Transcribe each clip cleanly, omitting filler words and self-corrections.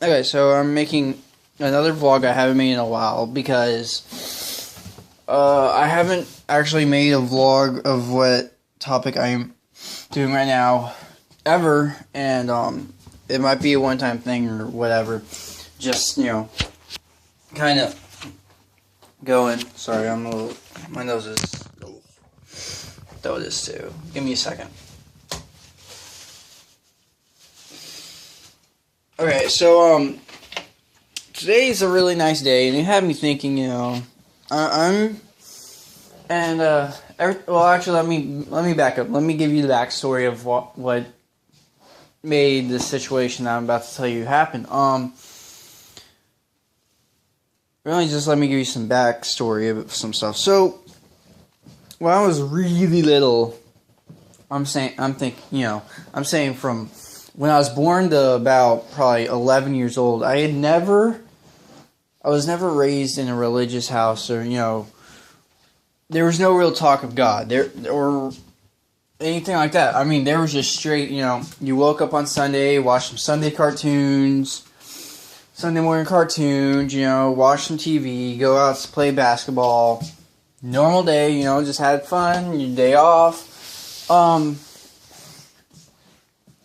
Okay, so I'm making another vlog I haven't made in a while because I haven't actually made a vlog of what topic I'm doing right now ever, and it might be a one-time thing or whatever. Just, kind of going. Sorry, my nose is throw this too. Give me a second. Okay, so today's a really nice day, and it had me thinking. Actually, let me back up. Let me give you the backstory of what made the situation that I'm about to tell you happen. Really, just let me give you some backstory of some stuff. So, when I was really little, I'm saying from when I was born to about probably 11 years old, I was never raised in a religious house, or there was no real talk of God there or anything like that. I mean, there was just straight, you woke up on Sunday, watched some Sunday morning cartoons, watch some TV, go out to play basketball. Normal day, just had fun, your day off.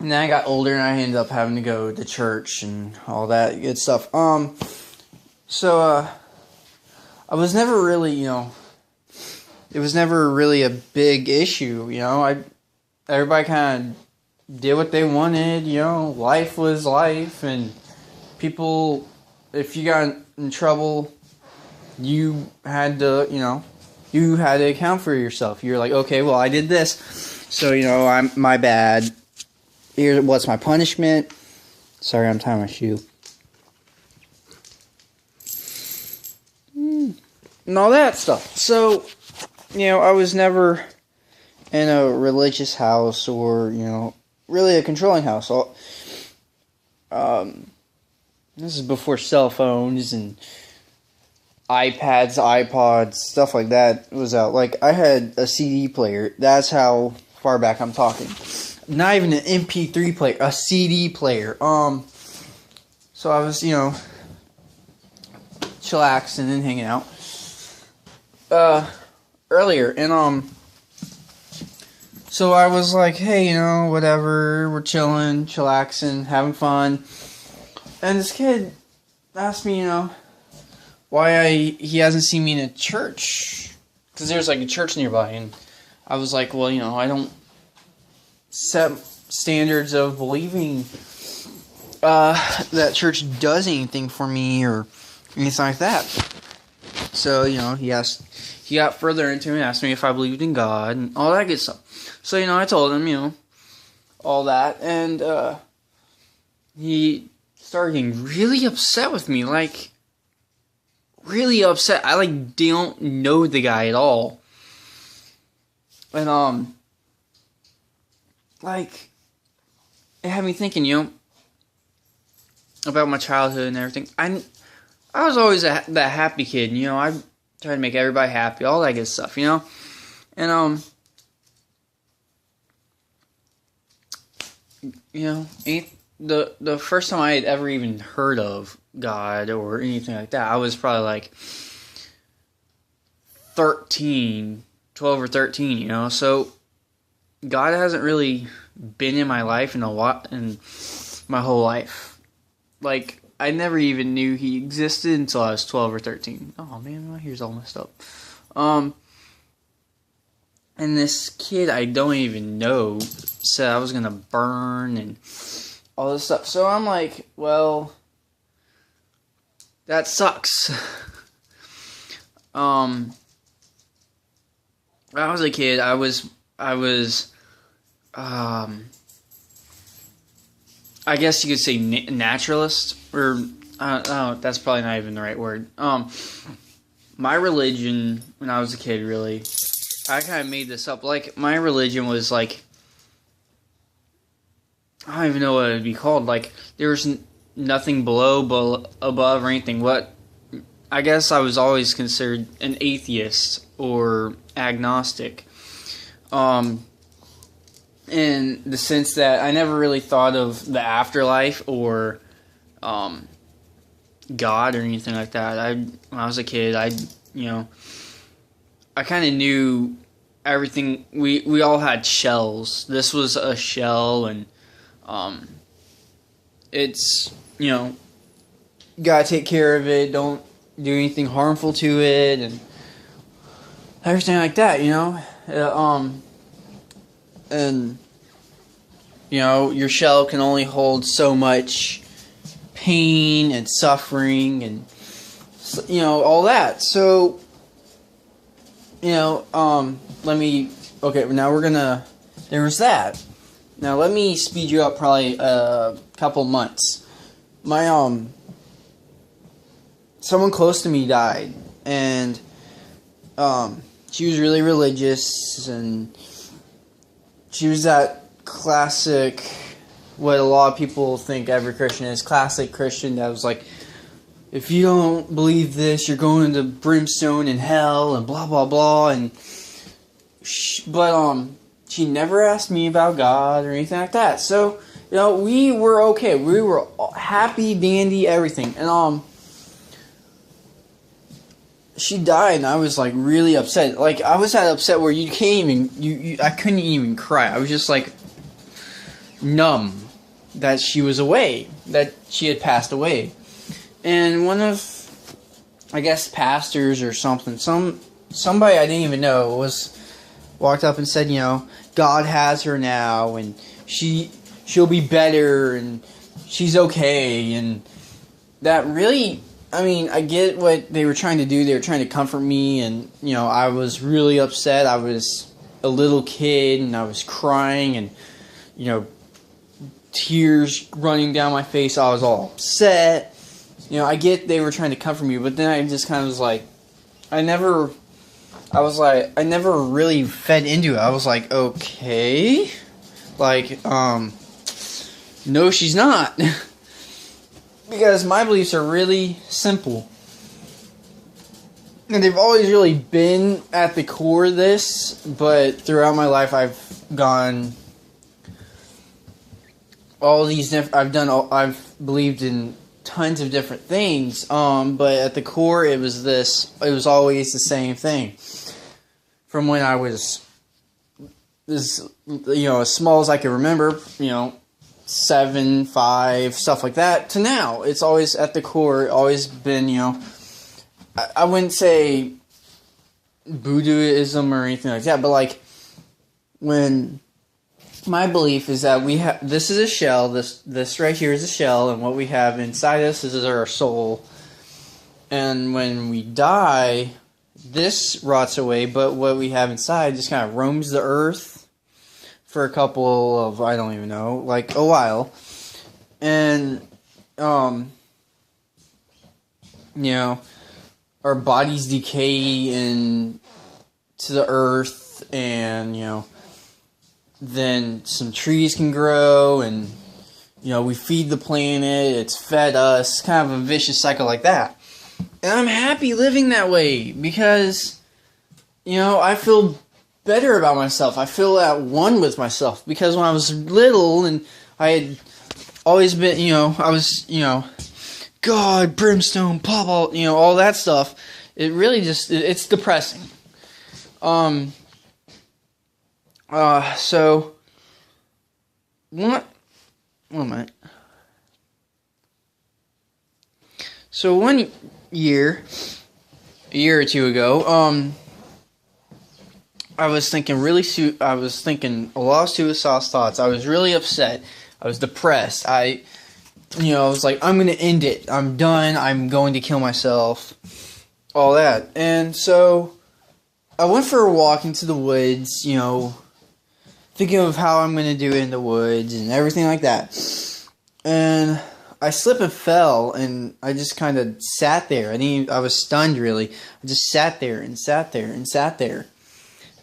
And then I got older and I ended up having to go to church and all that good stuff. So I was never really, it was never really a big issue, everybody kind of did what they wanted, life was life, and people, if you got in trouble, you had to account for yourself. You're like, okay, well, I did this, so, my bad. What's my punishment? Sorry, I'm tying my shoe. And all that stuff. So, I was never in a religious house or, really a controlling house. This is before cell phones and iPads, iPods, stuff like that was out. Like, I had a CD player. That's how far back I'm talking. Not even an MP3 player, a CD player. So I was, chillaxing and hanging out earlier, and so I was like, hey, whatever, we're chilling, chillaxing, having fun, and this kid asked me, why he hasn't seen me in a church, because there's like a church nearby, and I was like, well, I don't set standards of believing that church does anything for me or anything like that. So, he got further into it and asked me if I believed in God and all that good stuff. So, I told him, all that, and he started getting really upset with me, like, really upset. I, don't know the guy at all. And, it had me thinking, about my childhood and everything. I was always that happy kid, I tried to make everybody happy, all that good stuff, and, the first time I had ever even heard of God or anything like that, I was probably, 12 or 13, so God hasn't really been in my life in my whole life. I never even knew he existed until I was 12 or 13. Oh man, my hair's all messed up. And this kid I don't even know said I was gonna burn and all this stuff. So I'm like, well, that sucks. When I was a kid, I was I guess you could say naturalist, or that's probably not even the right word. My religion when I was a kid, really, I kind of made this up. My religion was I don't even know what it'd be called. There was nothing below, above, or anything. I guess I was always considered an atheist or agnostic. in the sense that I never really thought of the afterlife or God or anything like that. When I was a kid, I kind of knew everything. We all had shells. This was a shell, and it's, gotta take care of it. Don't do anything harmful to it, and everything like that. And your shell can only hold so much pain and suffering and all that. So there was that. Now let me speed you up probably a couple months. Someone close to me died, and she was really religious, and she was that classic, what a lot of people think every Christian is, classic Christian that was like, if you don't believe this, you're going to brimstone and hell and blah blah blah. And she never asked me about God or anything like that. So we were okay. We were happy, dandy, everything. And she died, and I was like really upset. Like, I was that upset where you can't even I couldn't even cry. I was just like numb that she was away, that she had passed away. And one of, I guess, pastors or something, somebody I didn't even know walked up and said, God has her now, and she'll be better, and she's okay. And that really, I get what they were trying to do. They were trying to comfort me, and I was really upset. I was a little kid, and I was crying, and tears running down my face. I was all upset. I get they were trying to comfort me, but then I just kind of was like, I never really fed into it. I was like, okay, like, no, she's not. Because my beliefs are really simple. And they've always really been at the core of this, but throughout my life I've gone I've believed in tons of different things, but at the core it was always the same thing. From when I was as small as I can remember, 7, 5, stuff like that, to now. It's always at the core, always been, I wouldn't say Buddhism or anything like that, but like, when my belief is that this is a shell, this right here is a shell, and what we have inside us is our soul. And when we die, this rots away, but what we have inside just kind of roams the earth for a couple of, I don't even know, like a while. And, our bodies decay into the earth, and, then some trees can grow, and, we feed the planet, it's fed us, kind of a vicious cycle like that. And I'm happy living that way, because, I feel better about myself. I feel at one with myself, because when I was little and I had always been, I was, God, brimstone, blah, blah, all that stuff, it really just, it's depressing. So, one minute. So one year, a year or two ago, I was thinking a lot of suicidal thoughts. I was really upset. I was depressed. I was like, I'm gonna end it. I'm done. I'm going to kill myself. All that. And so I went for a walk into the woods, thinking of how I'm gonna do it in the woods and everything like that. And I slipped and fell, and I just kind of sat there. I was stunned, really. I just sat there and sat there and sat there.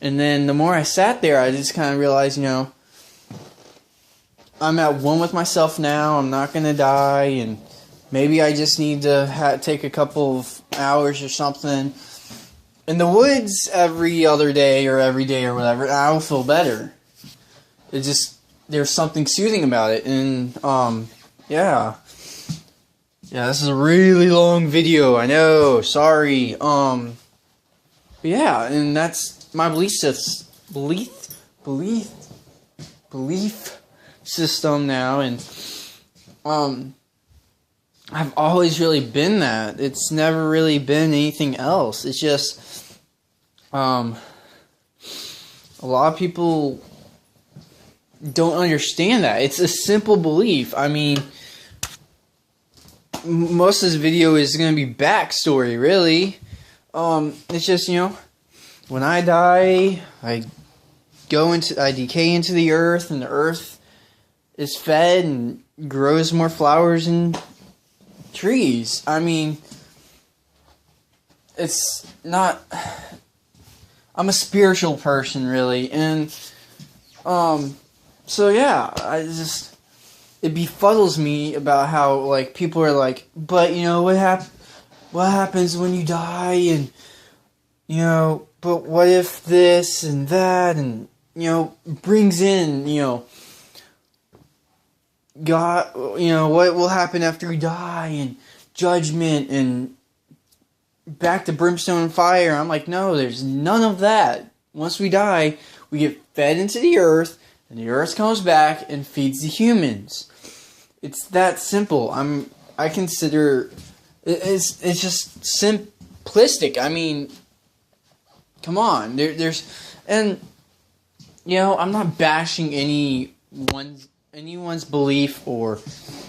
And then the more I sat there, I just kind of realized, I'm at one with myself now. I'm not going to die, and maybe I just need to take a couple of hours or something in the woods every other day or every day or whatever, and I will feel better. it just, there's something soothing about it. And yeah. Yeah, this is a really long video, I know, sorry. But yeah, and that's my belief system now. And I've always really been that. It's never really been anything else. It's just a lot of people don't understand that. It's a simple belief. I mean, most of this video is going to be backstory, really. It's just, when I die, I decay into the earth, and the earth is fed and grows more flowers and trees. I mean, it's not, I'm a spiritual person, really, and, so yeah, it befuddles me about how, like, people are like, but, what happens when you die, and, but what if this and that, and, brings in, God, what will happen after we die, and judgment, and back to brimstone and fire. I'm like, no, there's none of that. Once we die, we get fed into the earth, and the earth comes back and feeds the humans. It's that simple. I consider it's just simplistic. I mean, come on. And I'm not bashing anyone's belief, or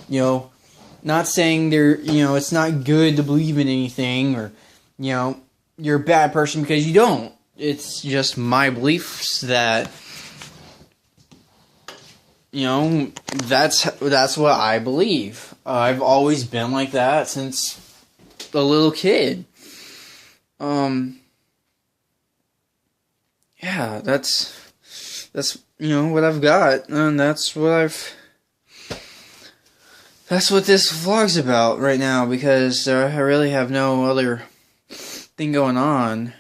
not saying it's not good to believe in anything, or you're a bad person because you don't. It's just my beliefs that that's what I believe. I've always been like that since a little kid. Yeah, that's what I've got, and that's what this vlog's about right now, because I really have no other thing going on.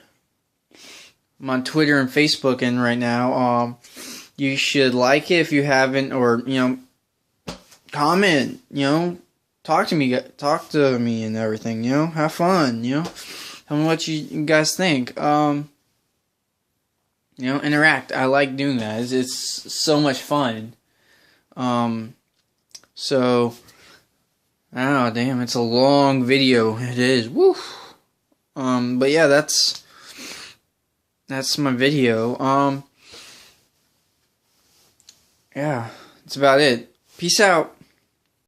I'm on Twitter and Facebook, and right now, you should like it if you haven't, or, comment, talk to me and everything, have fun, tell me what you guys think, interact. I like doing that. It's so much fun. So, I don't know, damn, it's a long video, it is, woo. But yeah, that's my video, yeah, that's about it. Peace out.